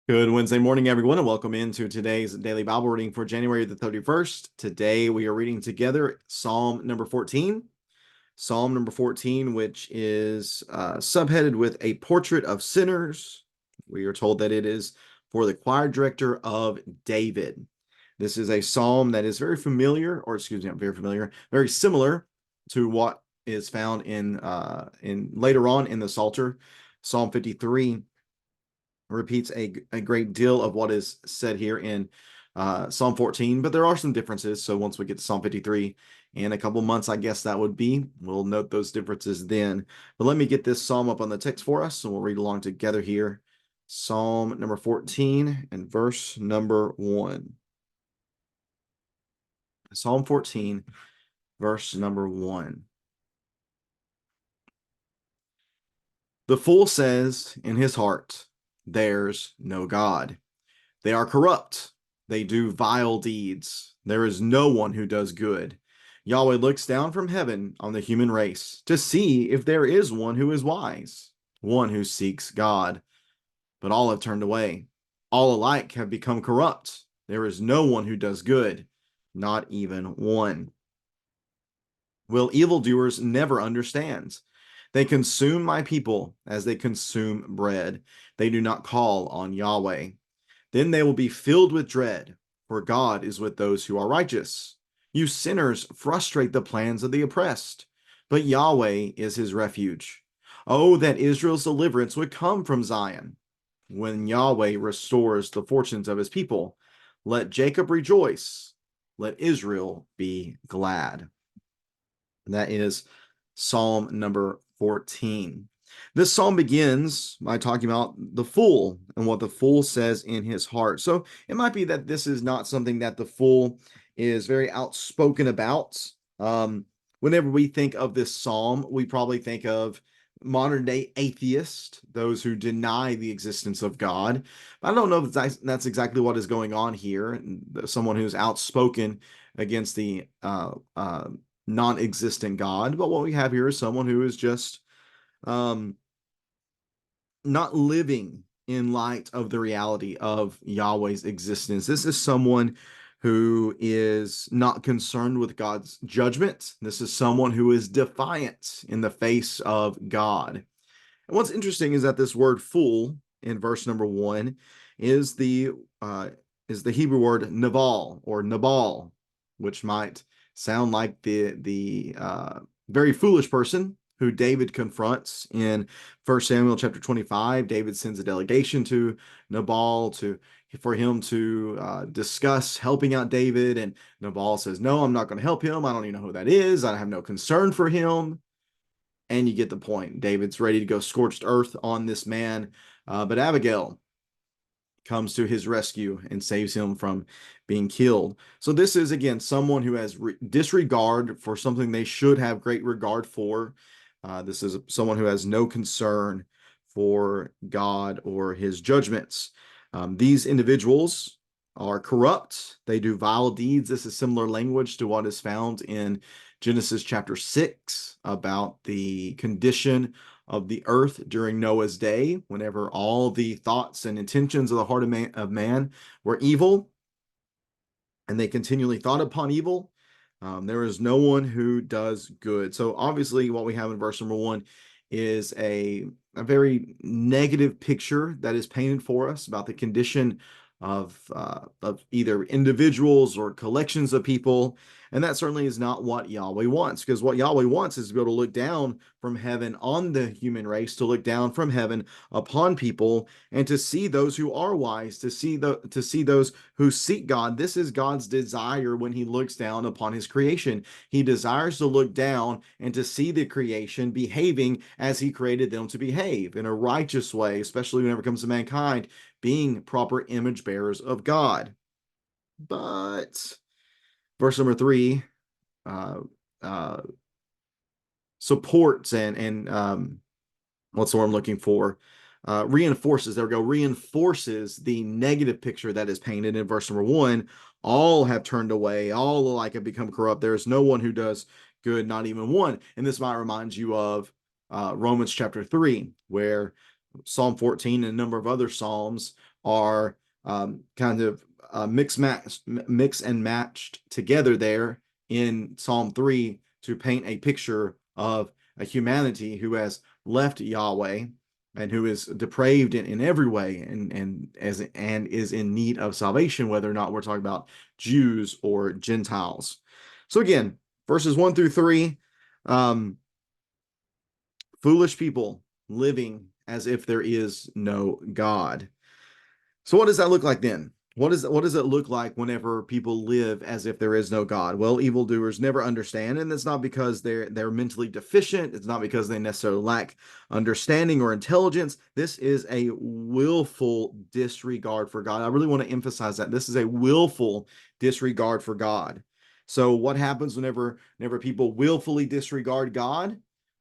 Good Wednesday morning, everyone, and welcome into today's daily Bible reading for January the 31st. Today we are reading together Psalm number 14. Psalm number 14, which is subheaded with a portrait of sinners. We are told that it is for the choir director of David. This is a psalm that is very familiar, or excuse me, not very familiar, very similar to what is found in later on in the Psalter. Psalm 53 repeats a great deal of what is said here in Psalm 14, but there are some differences. So once we get to Psalm 53 in a couple months, I guess that would be, we'll note those differences then. But let me get this psalm up on the text for us, and we'll read along together here. Psalm number 14 and verse number 1. Psalm 14, verse number 1. The fool says in his heart, "There's no God." They are corrupt. They do vile deeds. There is no one who does good. Yahweh looks down from heaven on the human race to see if there is one who is wise, one who seeks God. But all have turned away. All alike have become corrupt. There is no one who does good, not even one. Will evildoers never understand? They consume my people as they consume bread. They do not call on Yahweh. Then they will be filled with dread, for God is with those who are righteous. You sinners frustrate the plans of the oppressed, but Yahweh is his refuge. Oh, that Israel's deliverance would come from Zion. When Yahweh restores the fortunes of his people, let Jacob rejoice, let Israel be glad. And that is Psalm number 14. This psalm begins by talking about the fool and what the fool says in his heart. So it might be that this is not something that the fool is very outspoken about. Whenever we think of this psalm, we probably think of modern day atheists, those who deny the existence of God. But I don't know if that's exactly what is going on here. Someone who's outspoken against the non-existent God. But what we have here is someone who is just um, not living in light of the reality of Yahweh's existence. This is someone who is not concerned with God's judgment. This is someone who is defiant in the face of God. And what's interesting is that this word fool in verse number 1 is the Hebrew word Nabal or Nabal, which might sound like the very foolish person who David confronts in 1 Samuel chapter 25. David sends a delegation to Nabal for him to discuss helping out David, and Nabal says, "No, I'm not going to help him. I don't even know who that is. I have no concern for him." And you get the point. David's ready to go scorched earth on this man, but Abigail comes to his rescue and saves him from being killed. So this is, again, someone who has disregard for something they should have great regard for. This is someone who has no concern for God or his judgments. These individuals are corrupt. They do vile deeds. This is similar language to what is found in Genesis chapter 6 about the condition of the earth during Noah's day, whenever all the thoughts and intentions of the heart of man were evil, and they continually thought upon evil. There is no one who does good. So obviously what we have in verse number 1 is a very negative picture that is painted for us about the condition of either individuals or collections of people. And that certainly is not what Yahweh wants, because what Yahweh wants is to be able to look down from heaven on the human race, to look down from heaven upon people, and to see those who are wise, to see those who seek God. This is God's desire when he looks down upon his creation. He desires to look down and to see the creation behaving as he created them to behave in a righteous way, especially whenever it comes to mankind being proper image bearers of God. But verse number 3 uh, uh, supports and what's the word I'm looking for? Reinforces, there we go, reinforces the negative picture that is painted in verse number 1. All have turned away, all alike have become corrupt. There is no one who does good, not even one. And this might remind you of Romans chapter 3, where Psalm 14 and a number of other Psalms are kind of mix and matched together there in Psalm 3 to paint a picture of a humanity who has left Yahweh and who is depraved in every way and is in need of salvation, whether or not we're talking about Jews or Gentiles. So again, verses 1 through 3, foolish people living as if there is no God. So what does that look like then? What does it look like whenever people live as if there is no God? Well, evildoers never understand, and it's not because they're mentally deficient. It's not because they necessarily lack understanding or intelligence. This is a willful disregard for God. I really want to emphasize that. This is a willful disregard for God. So what happens whenever people willfully disregard God?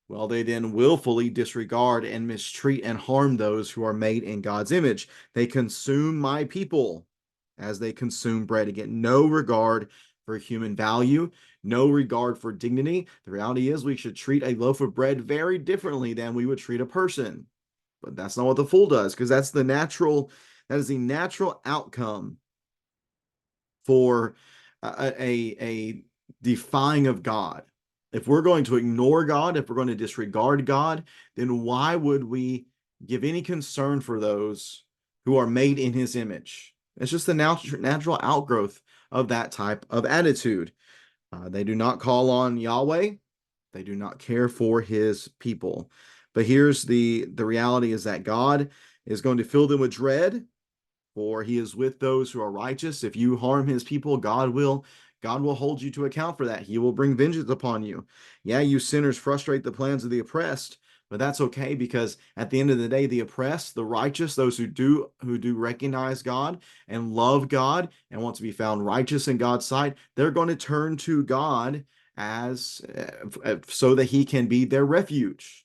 Well, they then willfully disregard and mistreat and harm those who are made in God's image. They consume my people as they consume bread. Again, no regard for human value, no regard for dignity. The reality is we should treat a loaf of bread very differently than we would treat a person. But that's not what the fool does, because that is the natural outcome for a defying of God. If we're going to ignore God, if we're going to disregard God, then why would we give any concern for those who are made in his image? It's just the natural outgrowth of that type of attitude. They do not call on Yahweh. They do not care for his people. But here's the reality is that God is going to fill them with dread, for he is with those who are righteous. If you harm his people, God will hold you to account for that. He will bring vengeance upon you. Yeah, you sinners frustrate the plans of the oppressed, but that's okay, because at the end of the day, the oppressed, the righteous, those who do recognize God and love God and want to be found righteous in God's sight, they're going to turn to God as so that he can be their refuge,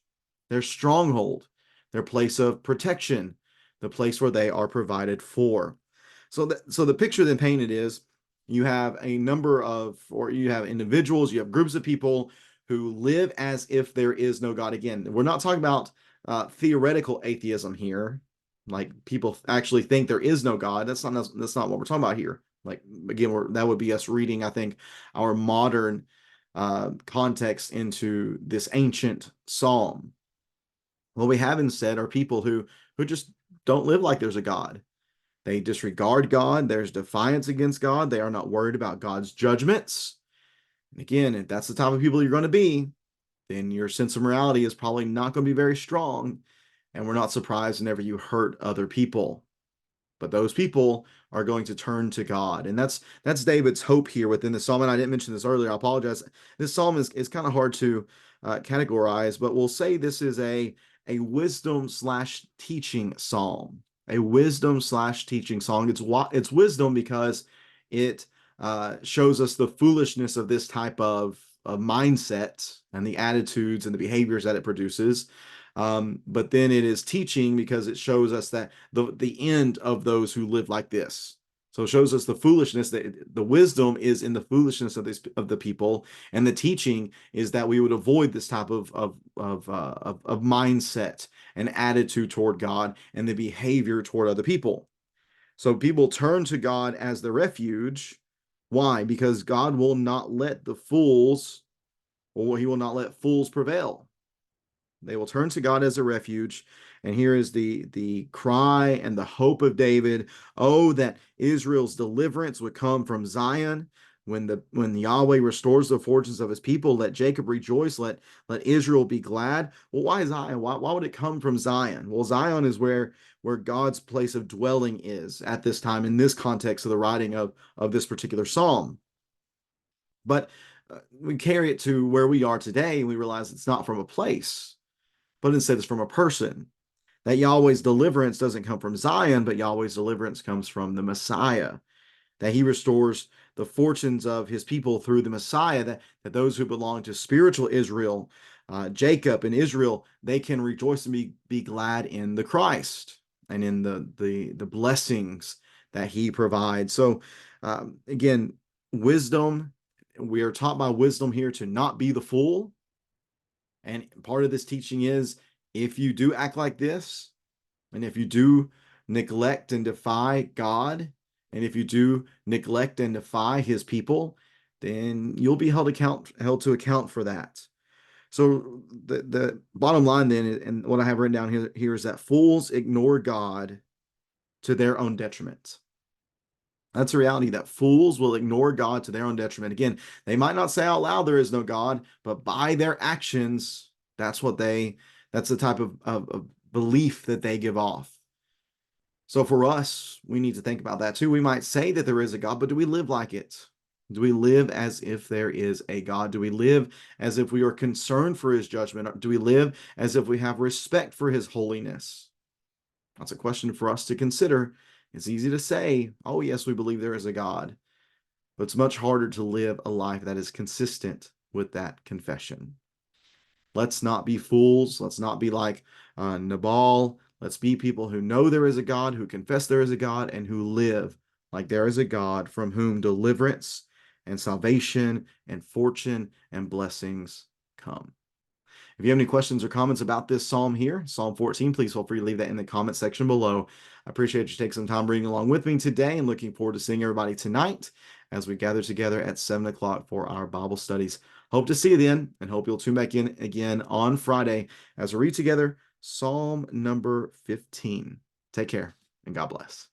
their stronghold, their place of protection, the place where they are provided for. So the picture then painted is you have you have individuals, you have groups of people who live as if there is no God. Again, we're not talking about theoretical atheism here, like people actually think there is no God. That's not what we're talking about here. Like again, that would be us reading, I think, our modern context into this ancient psalm. What we have instead are people who just don't live like there's a God. They disregard God. There's defiance against God. They are not worried about God's judgments. And again, if that's the type of people you're going to be, then your sense of morality is probably not going to be very strong. And we're not surprised whenever you hurt other people. But those people are going to turn to God. And that's David's hope here within the psalm. And I didn't mention this earlier. I apologize. This psalm is kind of hard to categorize, but we'll say this is a wisdom slash teaching psalm. A wisdom slash teaching song. It's wisdom because it shows us the foolishness of this type of mindset and the attitudes and the behaviors that it produces. But then it is teaching because it shows us that the end of those who live like this. So it shows us the foolishness, that the wisdom is in the foolishness of the people, and the teaching is that we would avoid this type of mindset and attitude toward God and the behavior toward other people. So people turn to God as the refuge. Why? Because God will not let the fools, or he will not let fools prevail. They will turn to God as a refuge. And here is the cry and the hope of David. Oh, that Israel's deliverance would come from Zion. When Yahweh restores the fortunes of his people, let Jacob rejoice, let Israel be glad. Well, why Zion? Why would it come from Zion? Well, Zion is where God's place of dwelling is at this time, in this context of the writing of this particular psalm. But we carry it to where we are today, and we realize it's not from a place, but instead it's from a person. That Yahweh's deliverance doesn't come from Zion, but Yahweh's deliverance comes from the Messiah. That he restores the fortunes of his people through the Messiah, that those who belong to spiritual Israel, Jacob and Israel, they can rejoice and be glad in the Christ and in the blessings that he provides. So again, wisdom, we are taught by wisdom here to not be the fool. And part of this teaching is, if you do act like this, and if you do neglect and defy God, and if you do neglect and defy his people, then you'll be held to account for that. So the bottom line then, and what I have written down here is that fools ignore God to their own detriment. That's a reality, that fools will ignore God to their own detriment. Again, they might not say out loud there is no God, but by their actions, that's the type of belief that they give off. So for us, we need to think about that too. We might say that there is a God, but do we live like it? Do we live as if there is a God? Do we live as if we are concerned for his judgment? Do we live as if we have respect for his holiness? That's a question for us to consider. It's easy to say, oh, yes, we believe there is a God, but it's much harder to live a life that is consistent with that confession. Let's not be fools. Let's not be like Nabal. Let's be people who know there is a God, who confess there is a God, and who live like there is a God from whom deliverance and salvation and fortune and blessings come. If you have any questions or comments about this psalm here, Psalm 14, please feel free to leave that in the comment section below. I appreciate you taking some time reading along with me today, and looking forward to seeing everybody tonight as we gather together at 7 o'clock for our Bible studies. Hope to see you then, and hope you'll tune back in again on Friday as we read together Psalm number 15. Take care, and God bless.